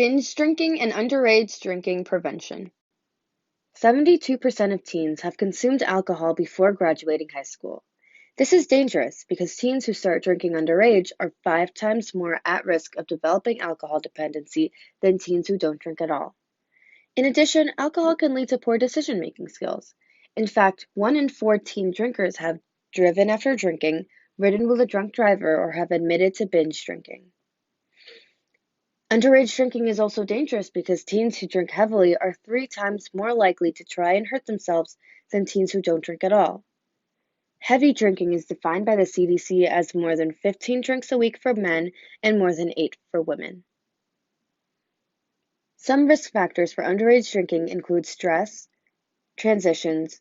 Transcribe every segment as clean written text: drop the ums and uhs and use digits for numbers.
Binge drinking and underage drinking prevention. 72% of teens have consumed alcohol before graduating high school. This is dangerous because teens who start drinking underage are 5 times more at risk of developing alcohol dependency than teens who don't drink at all. In addition, alcohol can lead to poor decision-making skills. In fact, 1 in 4 teen drinkers have driven after drinking, ridden with a drunk driver, or have admitted to binge drinking. Underage drinking is also dangerous because teens who drink heavily are 3 times more likely to try and hurt themselves than teens who don't drink at all. Heavy drinking is defined by the CDC as more than 15 drinks a week for men and more than 8 for women. Some risk factors for underage drinking include stress, transitions,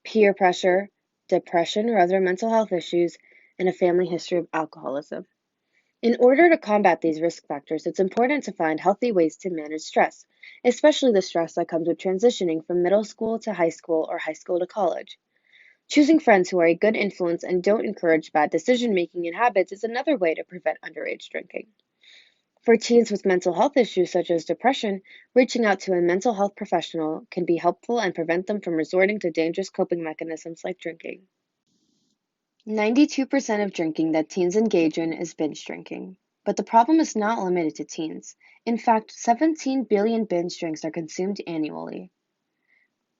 peer pressure, depression or other mental health issues, and a family history of alcoholism. In order to combat these risk factors, it's important to find healthy ways to manage stress, especially the stress that comes with transitioning from middle school to high school or high school to college. Choosing friends who are a good influence and don't encourage bad decision making and habits is another way to prevent underage drinking. For teens with mental health issues such as depression, reaching out to a mental health professional can be helpful and prevent them from resorting to dangerous coping mechanisms like drinking. 92% of drinking that teens engage in is binge drinking. But the problem is not limited to teens. In fact, 17 billion binge drinks are consumed annually.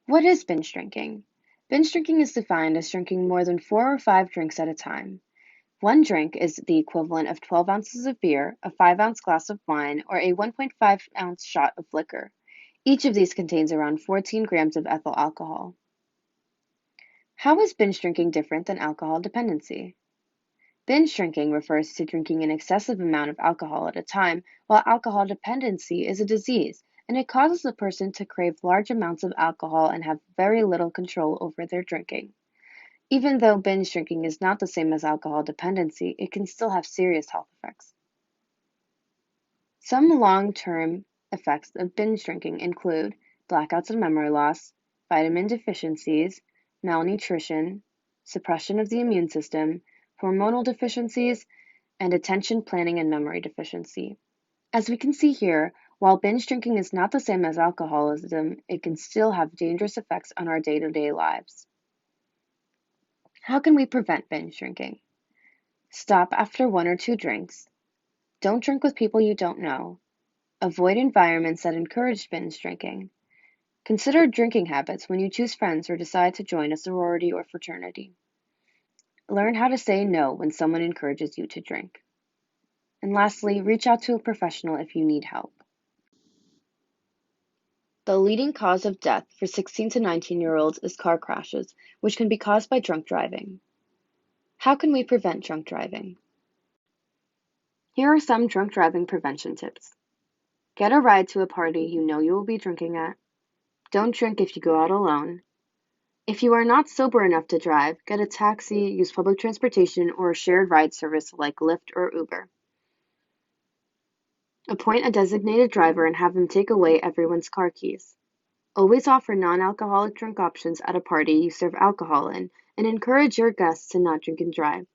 What is binge drinking? Binge drinking is defined as drinking more than 4 or 5 drinks at a time. One drink is the equivalent of 12 ounces of beer, a 5-ounce glass of wine, or a 1.5-ounce shot of liquor. Each of these contains around 14 grams of ethyl alcohol. How is binge drinking different than alcohol dependency? Binge drinking refers to drinking an excessive amount of alcohol at a time, while alcohol dependency is a disease, and it causes a person to crave large amounts of alcohol and have very little control over their drinking. Even though binge drinking is not the same as alcohol dependency, it can still have serious health effects. Some long-term effects of binge drinking include blackouts and memory loss, vitamin deficiencies, malnutrition, suppression of the immune system, hormonal deficiencies, and attention, planning, and memory deficiency. As we can see here, while binge drinking is not the same as alcoholism, it can still have dangerous effects on our day-to-day lives. How can we prevent binge drinking? Stop after 1 or 2 drinks. Don't drink with people you don't know. Avoid environments that encourage binge drinking. Consider drinking habits when you choose friends or decide to join a sorority or fraternity. Learn how to say no when someone encourages you to drink. And lastly, reach out to a professional if you need help. The leading cause of death for 16 to 19-year-olds is car crashes, which can be caused by drunk driving. How can we prevent drunk driving? Here are some drunk driving prevention tips. Get a ride to a party you know you will be drinking at. Don't drink if you go out alone. If you are not sober enough to drive, get a taxi, use public transportation, or a shared ride service like Lyft or Uber. Appoint a designated driver and have them take away everyone's car keys. Always offer non-alcoholic drink options at a party you serve alcohol in, and encourage your guests to not drink and drive.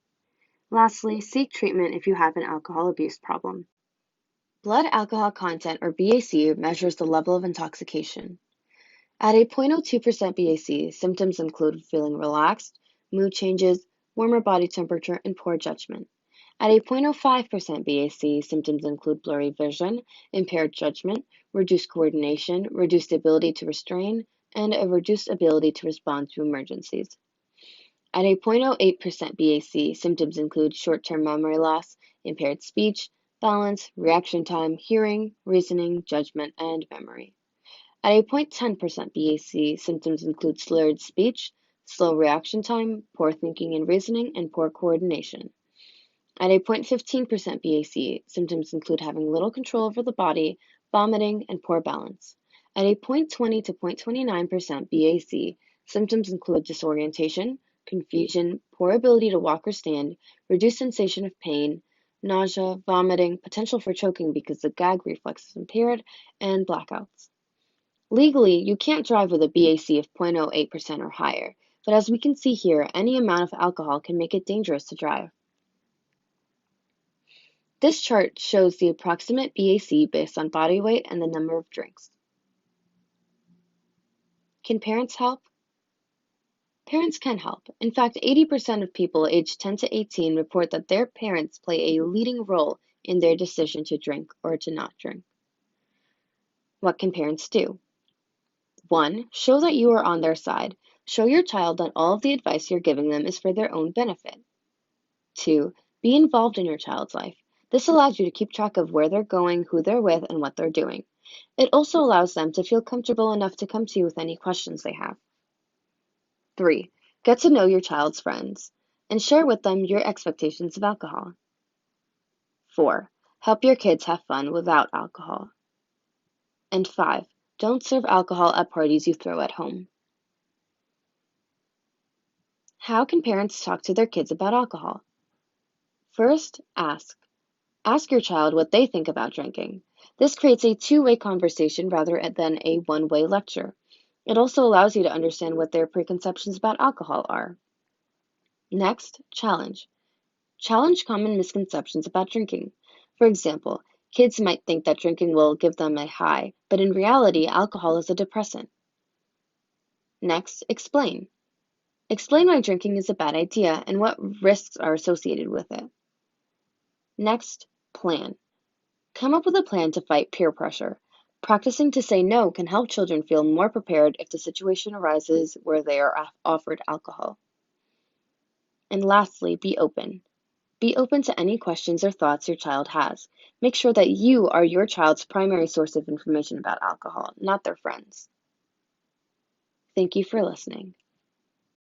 Lastly, seek treatment if you have an alcohol abuse problem. Blood alcohol content, or BAC, measures the level of intoxication. At a 0.02% BAC, symptoms include feeling relaxed, mood changes, warmer body temperature, and poor judgment. At a 0.05% BAC, symptoms include blurry vision, impaired judgment, reduced coordination, reduced ability to restrain, and a reduced ability to respond to emergencies. At a 0.08% BAC, symptoms include short-term memory loss, impaired speech, balance, reaction time, hearing, reasoning, judgment, and memory. At a 0.10% BAC, symptoms include slurred speech, slow reaction time, poor thinking and reasoning, and poor coordination. At a 0.15% BAC, symptoms include having little control over the body, vomiting, and poor balance. At a 0.20 to 0.29% BAC, symptoms include disorientation, confusion, poor ability to walk or stand, reduced sensation of pain, nausea, vomiting, potential for choking because the gag reflex is impaired, and blackouts. Legally, you can't drive with a BAC of 0.08% or higher, but as we can see here, any amount of alcohol can make it dangerous to drive. This chart shows the approximate BAC based on body weight and the number of drinks. Can parents help? Parents can help. In fact, 80% of people aged 10 to 18 report that their parents play a leading role in their decision to drink or to not drink. What can parents do? 1. Show that you are on their side. Show your child that all of the advice you're giving them is for their own benefit. 2. Be involved in your child's life. This allows you to keep track of where they're going, who they're with, and what they're doing. It also allows them to feel comfortable enough to come to you with any questions they have. 3. Get to know your child's friends and share with them your expectations of alcohol. 4. Help your kids have fun without alcohol. And 5. Don't serve alcohol at parties you throw at home. How can parents talk to their kids about alcohol? First, ask. Ask your child what they think about drinking. This creates a two-way conversation rather than a one-way lecture. It also allows you to understand what their preconceptions about alcohol are. Next, challenge. Challenge common misconceptions about drinking. For example, kids might think that drinking will give them a high, but in reality, alcohol is a depressant. Next, explain. Explain why drinking is a bad idea and what risks are associated with it. Next, plan. Come up with a plan to fight peer pressure. Practicing to say no can help children feel more prepared if the situation arises where they are offered alcohol. And lastly, be open. Be open to any questions or thoughts your child has. Make sure that you are your child's primary source of information about alcohol, not their friends. Thank you for listening.